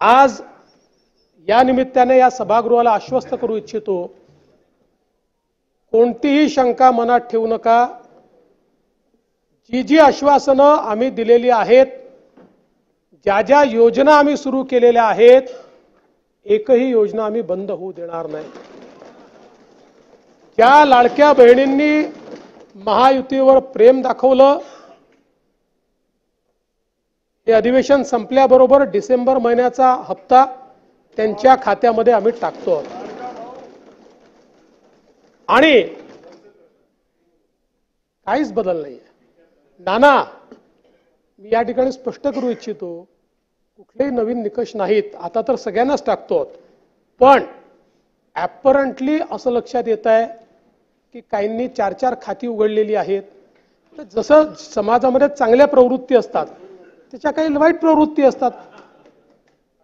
आज या निमित्ताने या सभागृहाला आश्वस्त करू इच्छितो, कोणतीही शंका मनात ठेवू नका। जी जी आश्वासनं आम्ही दिलेली आहेत, ज्या ज्या योजना आम्ही सुरू केलेल्या आहेत, एकही योजना आम्ही बंद होऊ देणार नाही। ज्या लाडक्या बहिणींनी महायुतीवर प्रेम दाखवलं, हे अधिवेशन संपल्याबरोबर डिसेंबर महिन्याचा हप्ता त्यांच्या खात्यामध्ये आम्ही टाकतो। आणि काहीच बदल नाहीये। नाना, मी या ठिकाणी स्पष्ट करू इच्छितो, कुठलेही नवीन निकष नाहीत। आता तर सगळ्यांनाच टाकतो, पण ॲपरंटली असं लक्षात येत आहे की काहींनी 4-4 खाती उघडलेली आहेत। तर जसं समाजामध्ये चांगल्या प्रवृत्ती असतात, त्याच्या काही वाईट प्रवृत्ती असतात।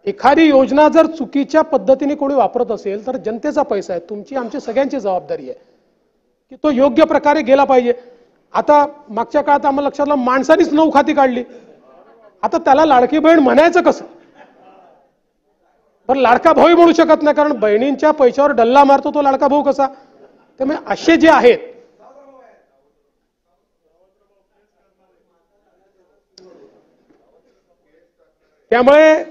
एखादी योजना जर चुकीच्या पद्धतीने कोणी वापरत असेल तर जनतेचा पैसा आहे, तुमची आमची सगळ्यांची जबाबदारी आहे की तो योग्य प्रकारे गेला पाहिजे। आता मागच्या काळात आम्हाला लक्षात आलं, माणसानीच 9 खाती काढली। आता त्याला लाडकी बहीण म्हणायचं कसं? पण लाडका भाऊ म्हणू शकत नाही, कारण बहिणींच्या पैशावर डल्ला मारतो तो लाडका भाऊ कसा? त्यामुळे असे जे आहेत, त्यामुळे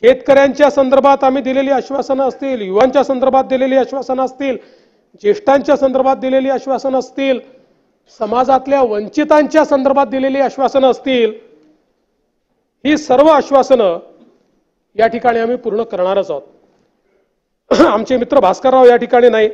शेतकऱ्यांच्या संदर्भात आम्ही दिलेली आश्वासनं असतील, युवांच्या संदर्भात दिलेली आश्वासनं असतील, ज्येष्ठांच्या संदर्भात दिलेली आश्वासनं असतील, समाजातल्या वंचितांच्या संदर्भात दिलेली आश्वासनं असतील, ही सर्व आश्वासनं या ठिकाणी आम्ही पूर्ण करणारच आहोत। आमचे मित्र भास्करराव या ठिकाणी नाही।